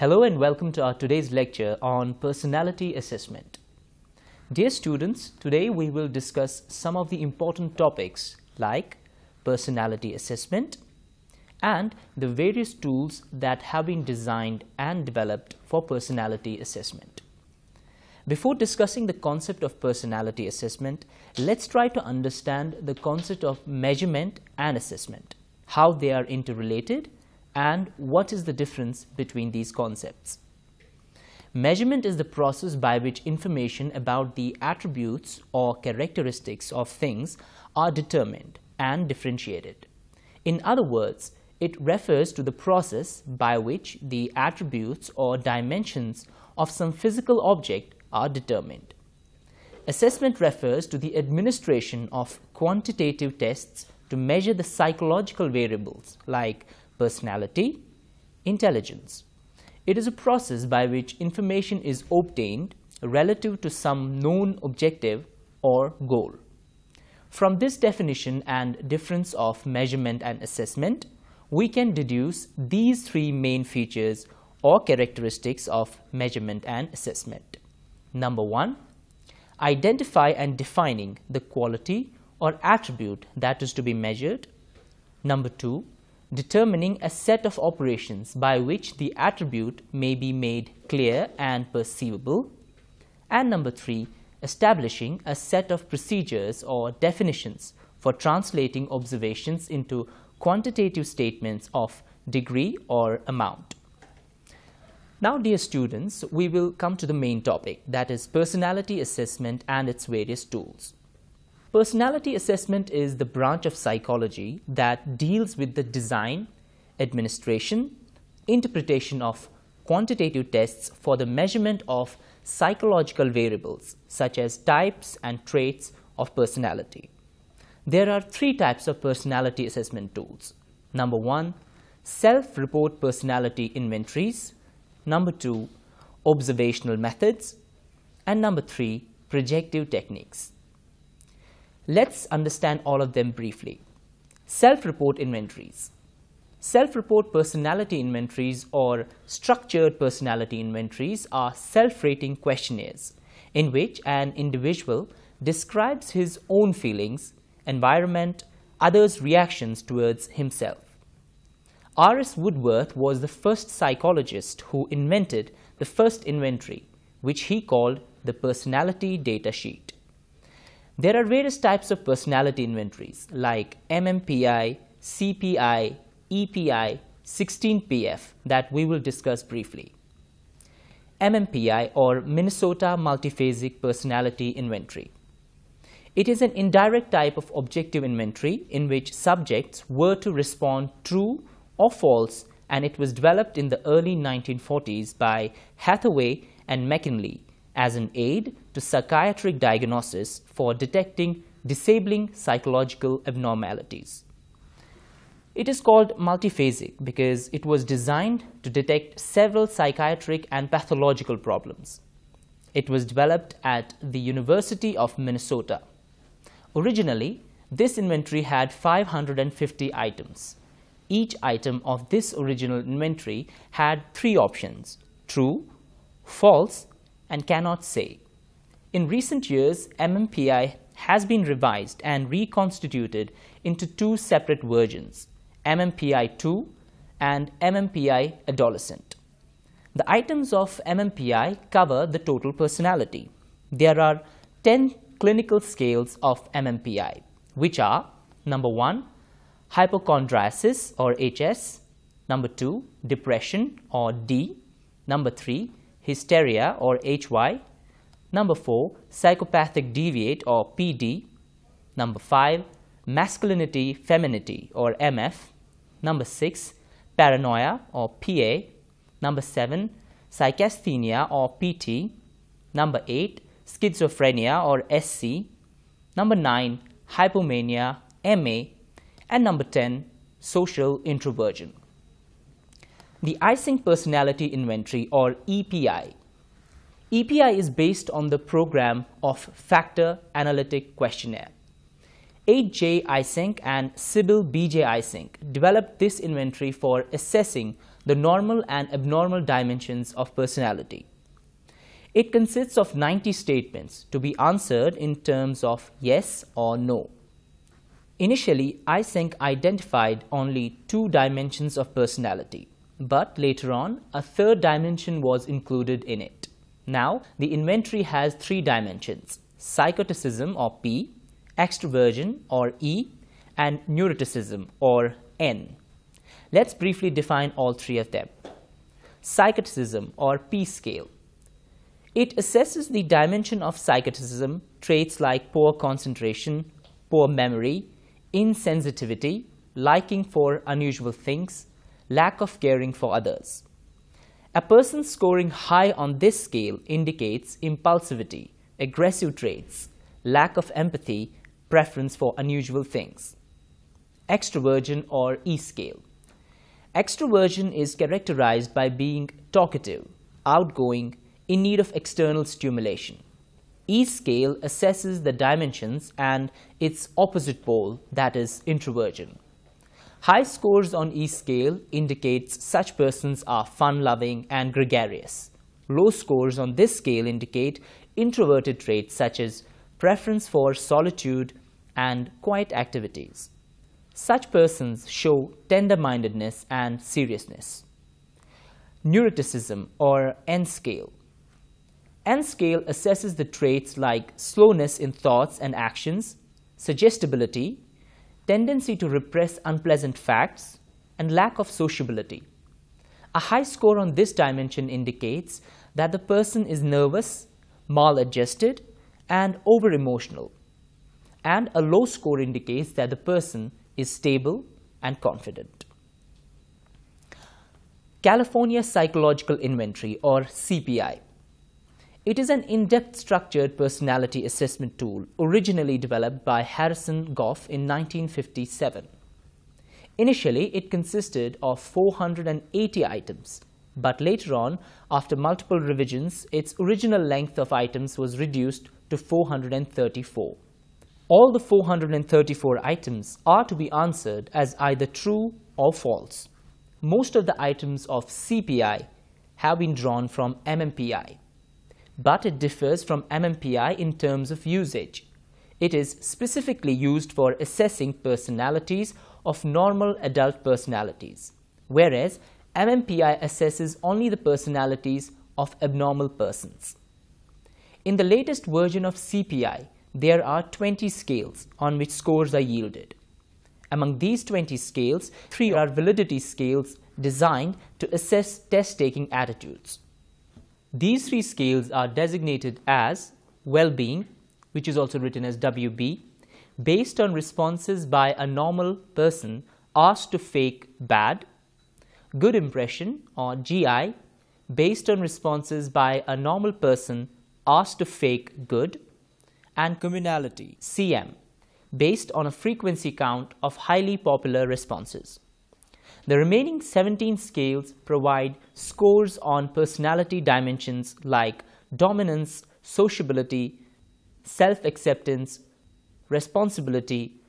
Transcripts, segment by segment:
Hello and welcome to our today's lecture on personality assessment. Dear students, today we will discuss some of the important topics like personality assessment and the various tools that have been designed and developed for personality assessment. Before discussing the concept of personality assessment, let's try to understand the concept of measurement and assessment, how they are interrelated, and what is the difference between these concepts. Measurement is the process by which information about the attributes or characteristics of things are determined and differentiated. In other words, it refers to the process by which the attributes or dimensions of some physical object are determined. Assessment refers to the administration of quantitative tests to measure the psychological variables like personality, intelligence. It is a process by which information is obtained relative to some known objective or goal. From this definition and difference of measurement and assessment, we can deduce these three main features or characteristics of measurement and assessment. Number one, identify and defining the quality or attribute that is to be measured. Number two, determining a set of operations by which the attribute may be made clear and perceivable. And number three, establishing a set of procedures or definitions for translating observations into quantitative statements of degree or amount. Now, dear students, we will come to the main topic, that is personality assessment and its various tools. Personality assessment is the branch of psychology that deals with the design, administration, interpretation of quantitative tests for the measurement of psychological variables such as types and traits of personality. There are three types of personality assessment tools. Number one, self-report personality inventories. Number two, observational methods. And number three, projective techniques. Let's understand all of them briefly. Self-report inventories. Self-report personality inventories or structured personality inventories are self-rating questionnaires in which an individual describes his own feelings, environment, others' reactions towards himself. R.S. Woodworth was the first psychologist who invented the first inventory, which he called the personality data sheet. There are various types of personality inventories like MMPI, CPI, EPI, 16PF that we will discuss briefly. MMPI or Minnesota Multiphasic Personality Inventory. It is an indirect type of objective inventory in which subjects were to respond true or false, and it was developed in the early 1940s by Hathaway and McKinley as an aid to psychiatric diagnosis for detecting disabling psychological abnormalities. It is called multiphasic because it was designed to detect several psychiatric and pathological problems. It was developed at the University of Minnesota. Originally, this inventory had 550 items. Each item of this original inventory had three options: true, false, and cannot say. In recent years, MMPI has been revised and reconstituted into two separate versions, MMPI 2 and MMPI Adolescent. The items of MMPI cover the total personality. There are 10 clinical scales of MMPI, which are number 1, hypochondriasis or HS, number 2, depression or D, number 3, hysteria or HY, number 4, psychopathic deviate or PD, number 5, masculinity femininity or MF, number 6, paranoia or PA, number 7, psychasthenia or PT, number 8, schizophrenia or SC, number 9, hypomania MA, and number 10, social introversion. The Eysenck Personality Inventory or EPI. EPI is based on the program of Factor Analytic Questionnaire. H.J. Eysenck and Sybil B.J. Eysenck developed this inventory for assessing the normal and abnormal dimensions of personality. It consists of 90 statements to be answered in terms of yes or no. Initially, Eysenck identified only 2 dimensions of personality, but later on, a third dimension was included in it. Now, the inventory has 3 dimensions: psychoticism or P, extroversion or E, and neuroticism or N. Let's briefly define all 3 of them. Psychoticism or P scale. It assesses the dimension of psychoticism, traits like poor concentration, poor memory, insensitivity, liking for unusual things, lack of caring for others. A person scoring high on this scale indicates impulsivity, aggressive traits, lack of empathy, preference for unusual things. Extroversion or E scale. Extroversion is characterized by being talkative, outgoing, in need of external stimulation. E scale assesses the dimensions and its opposite pole, that is introversion. High scores on E scale indicates such persons are fun-loving and gregarious. Low scores on this scale indicate introverted traits such as preference for solitude and quiet activities. Such persons show tender-mindedness and seriousness. Neuroticism or N scale. N scale assesses the traits like slowness in thoughts and actions, suggestibility, tendency to repress unpleasant facts, and lack of sociability. A high score on this dimension indicates that the person is nervous, maladjusted, and over-emotional. And a low score indicates that the person is stable and confident. California Psychological Inventory or CPI. It is an in-depth structured personality assessment tool originally developed by Harrison Goff in 1957. Initially, it consisted of 480 items, but later on, after multiple revisions, its original length of items was reduced to 434. All the 434 items are to be answered as either true or false. Most of the items of CPI have been drawn from MMPI. But it differs from MMPI in terms of usage. It is specifically used for assessing personalities of normal adult personalities, whereas MMPI assesses only the personalities of abnormal persons. In the latest version of CPI, there are 20 scales on which scores are yielded. Among these 20 scales, 3 are validity scales designed to assess test-taking attitudes. These 3 scales are designated as well-being, which is also written as WB, based on responses by a normal person asked to fake bad, good impression or GI, based on responses by a normal person asked to fake good, and communality, CM, based on a frequency count of highly popular responses. The remaining 17 scales provide scores on personality dimensions like dominance, sociability, self-acceptance, responsibility,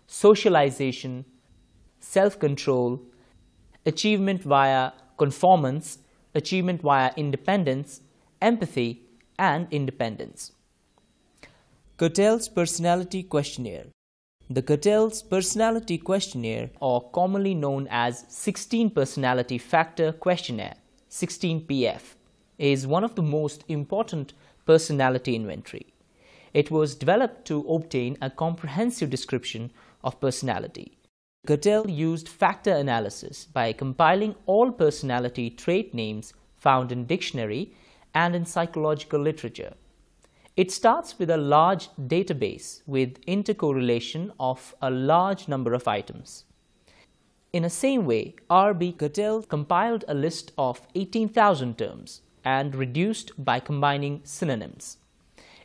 socialization, self-control, achievement via conformance, achievement via independence, empathy, and independence. Cattells Personality Questionnaire. The Cattells Personality Questionnaire, or commonly known as 16 Personality Factor Questionnaire, 16PF, is one of the most important personality inventory. It was developed to obtain a comprehensive description of personality. Cattells used factor analysis by compiling all personality trait names found in dictionary and in psychological literature. It starts with a large database with intercorrelation of a large number of items. In the same way, R.B. Cattells compiled a list of 18,000 terms and reduced by combining synonyms.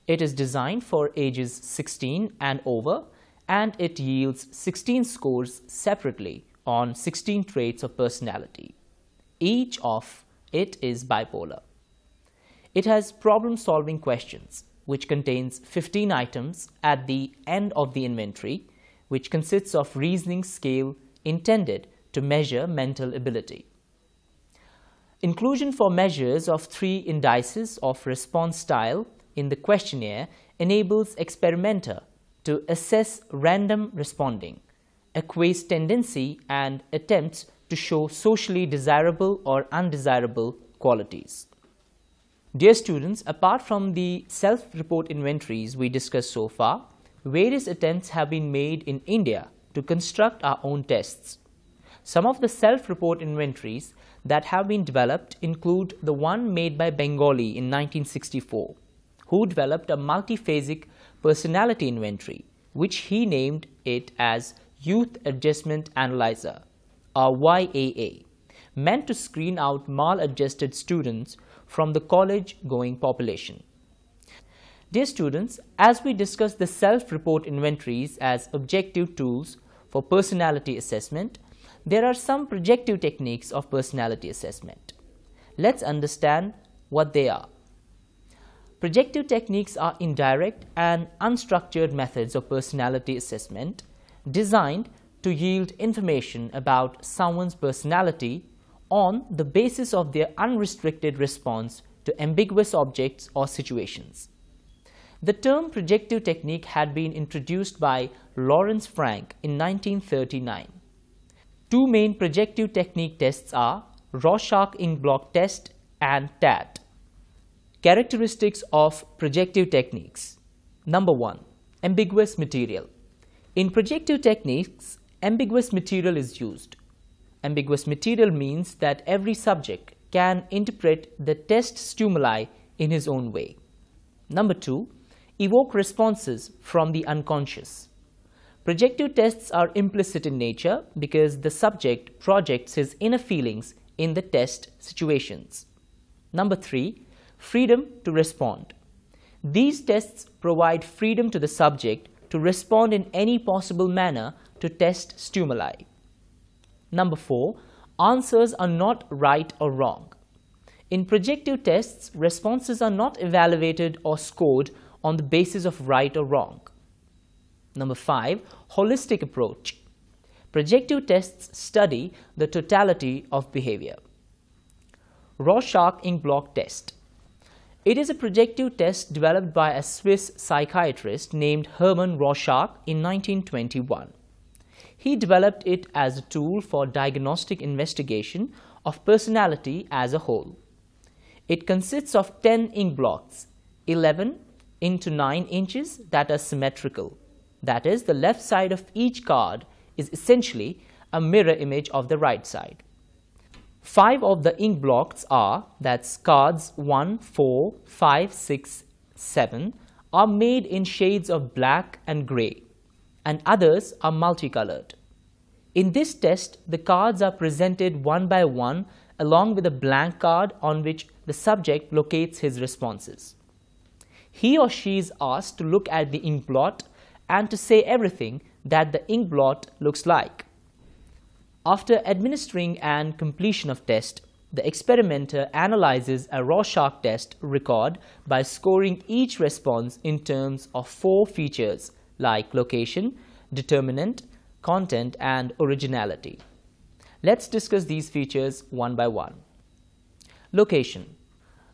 It is designed for ages 16 and over, and it yields 16 scores separately on 16 traits of personality. Each of it is bipolar. It has problem-solving questions, which contains 15 items at the end of the inventory, which consists of reasoning scale intended to measure mental ability. Inclusion for measures of 3 indices of response style in the questionnaire enables experimenter to assess random responding, acquiesce tendency, and attempts to show socially desirable or undesirable qualities. Dear students, apart from the self-report inventories we discussed so far, various attempts have been made in India to construct our own tests. Some of the self-report inventories that have been developed include the one made by Bengali in 1964, who developed a multiphasic personality inventory, which he named it as Youth Adjustment Analyser, or YAA, meant to screen out maladjusted students from the college-going population. Dear students, as we discuss the self-report inventories as objective tools for personality assessment, there are some projective techniques of personality assessment. Let's understand what they are. Projective techniques are indirect and unstructured methods of personality assessment designed to yield information about someone's personality on the basis of their unrestricted response to ambiguous objects or situations. The term projective technique had been introduced by Lawrence Frank in 1939. Two main projective technique tests are Rorschach ink blot test and TAT. Characteristics of projective techniques. Number 1. Ambiguous material. In projective techniques, ambiguous material is used. Ambiguous material means that every subject can interpret the test stimuli in his own way. Number 2. Evoke responses from the unconscious. Projective tests are implicit in nature because the subject projects his inner feelings in the test situations. Number 3. Freedom to respond. These tests provide freedom to the subject to respond in any possible manner to test stimuli. Number 4. Answers are not right or wrong. In projective tests, responses are not evaluated or scored on the basis of right or wrong. Number 5. Holistic approach. Projective tests study the totality of behavior. Rorschach ink blot test. It is a projective test developed by a Swiss psychiatrist named Hermann Rorschach in 1921. He developed it as a tool for diagnostic investigation of personality as a whole. It consists of 10 ink blots, 11 into 9 inches that are symmetrical. That is, the left side of each card is essentially a mirror image of the right side. 5 of the ink blots are, that's cards 1, 4, 5, 6, 7, are made in shades of black and grey, and others are multicolored. In this test, the cards are presented one by one along with a blank card on which the subject locates his responses. He or she is asked to look at the ink blot and to say everything that the ink blot looks like. After administering and completion of test, the experimenter analyzes a Rorschach test record by scoring each response in terms of 4 features like location, determinant, content, and originality. Let's discuss these features one by one. Location.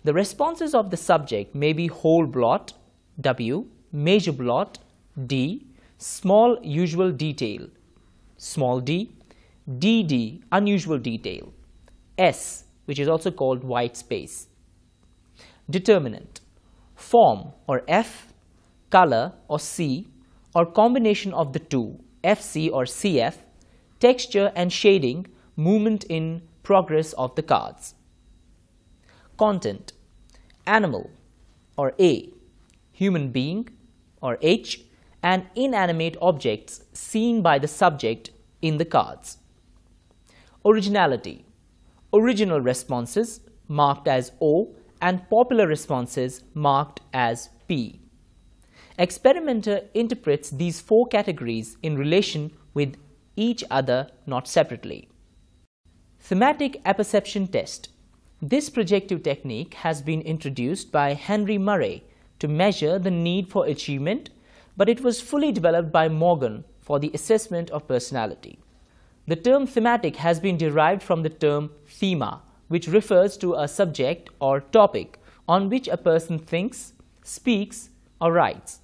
The responses of the subject may be whole blot, W, major blot, D, small usual detail, small d, DD, unusual detail, S, which is also called white space. Determinant. Form or F, color or C, or combination of the two, FC or CF, texture and shading, movement in progress of the cards. Content. Animal or A, human being or H, and inanimate objects seen by the subject in the cards. Originality. Original responses marked as O and popular responses marked as P. Experimenter interprets these 4 categories in relation with each other, not separately. Thematic apperception test. This projective technique has been introduced by Henry Murray to measure the need for achievement, but it was fully developed by Morgan for the assessment of personality. The term thematic has been derived from the term thema, which refers to a subject or topic on which a person thinks, speaks, or writes.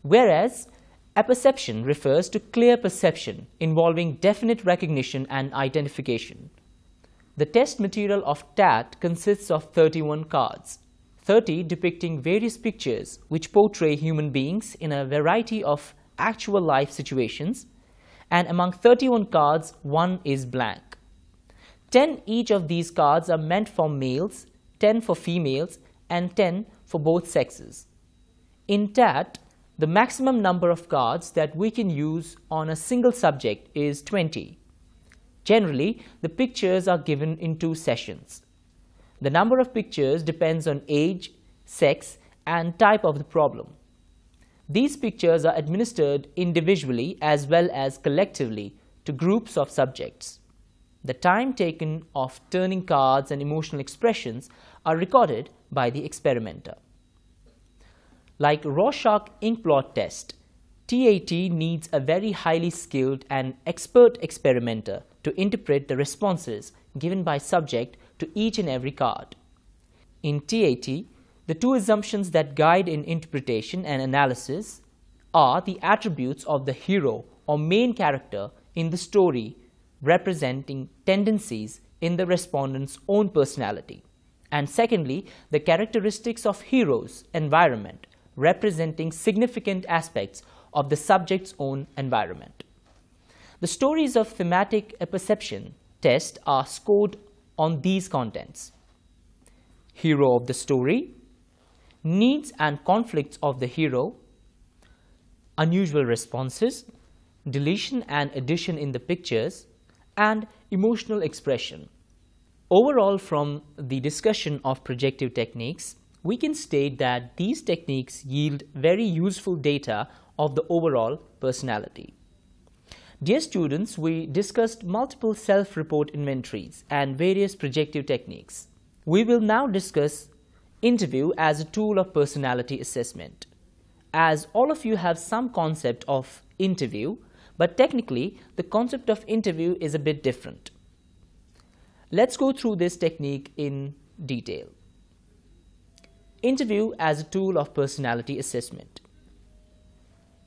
Whereas apperception refers to clear perception involving definite recognition and identification. The test material of TAT consists of 31 cards, 30 depicting various pictures which portray human beings in a variety of actual life situations, and among 31 cards, 1 is blank. 10 each of these cards are meant for males, 10 for females, and 10 for both sexes. In TAT, the maximum number of cards that we can use on a single subject is 20. Generally, the pictures are given in 2 sessions. The number of pictures depends on age, sex, and type of the problem. These pictures are administered individually as well as collectively to groups of subjects. The time taken of turning cards and emotional expressions are recorded by the experimenter. Like Rorschach ink blot test, TAT needs a very highly skilled and expert experimenter to interpret the responses given by subject to each and every card. In TAT, the 2 assumptions that guide in interpretation and analysis are the attributes of the hero or main character in the story representing tendencies in the respondent's own personality, and secondly, the characteristics of hero's environment representing significant aspects of the subject's own environment. The stories of thematic apperception test are scored on these contents: hero of the story, needs and conflicts of the hero, unusual responses, deletion and addition in the pictures, and emotional expression. Overall, from the discussion of projective techniques, we can state that these techniques yield very useful data of the overall personality. Dear students, we discussed multiple self-report inventories and various projective techniques. We will now discuss interview as a tool of personality assessment. As all of you have some concept of interview, but technically the concept of interview is a bit different. Let's go through this technique in detail. Interview as a tool of personality assessment.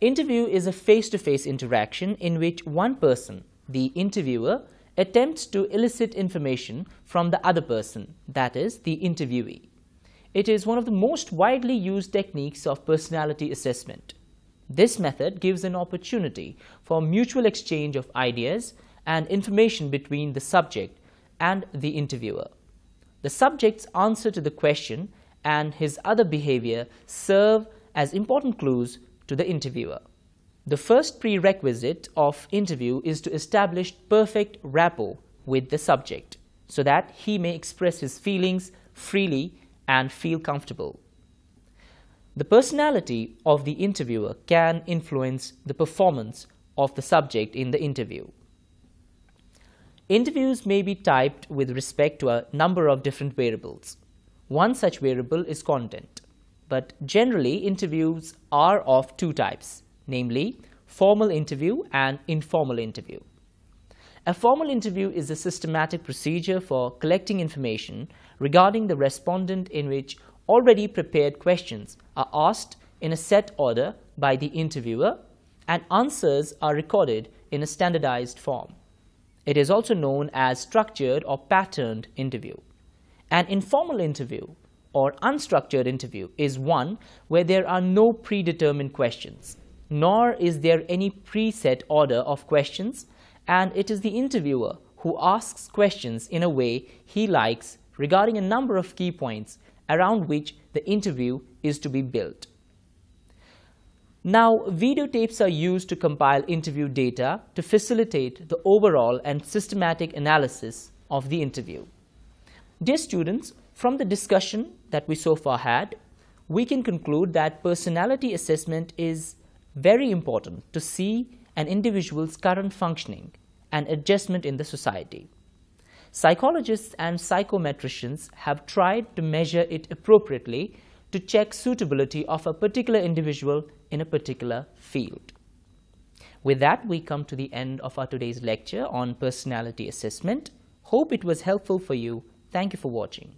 Interview is a face-to-face interaction in which one person, the interviewer, attempts to elicit information from the other person, that is, the interviewee. It is one of the most widely used techniques of personality assessment. This method gives an opportunity for mutual exchange of ideas and information between the subject and the interviewer. The subject's answer to the question and his other behavior serve as important clues to the interviewer. The first prerequisite of interview is to establish perfect rapport with the subject so that he may express his feelings freely and feel comfortable. The personality of the interviewer can influence the performance of the subject in the interview. Interviews may be typed with respect to a number of different variables. One such variable is content, but generally interviews are of 2 types, namely formal interview and informal interview. A formal interview is a systematic procedure for collecting information regarding the respondent in which already prepared questions are asked in a set order by the interviewer and answers are recorded in a standardized form. It is also known as structured or patterned interview. An informal interview or unstructured interview is one where there are no predetermined questions, nor is there any preset order of questions, and it is the interviewer who asks questions in a way he likes regarding a number of key points around which the interview is to be built. Now, videotapes are used to compile interview data to facilitate the overall and systematic analysis of the interview. Dear students, from the discussion that we so far had, we can conclude that personality assessment is very important to see an individual's current functioning and adjustment in the society. Psychologists and psychometricians have tried to measure it appropriately to check suitability of a particular individual in a particular field. With that, we come to the end of our today's lecture on personality assessment. Hope it was helpful for you. Thank you for watching.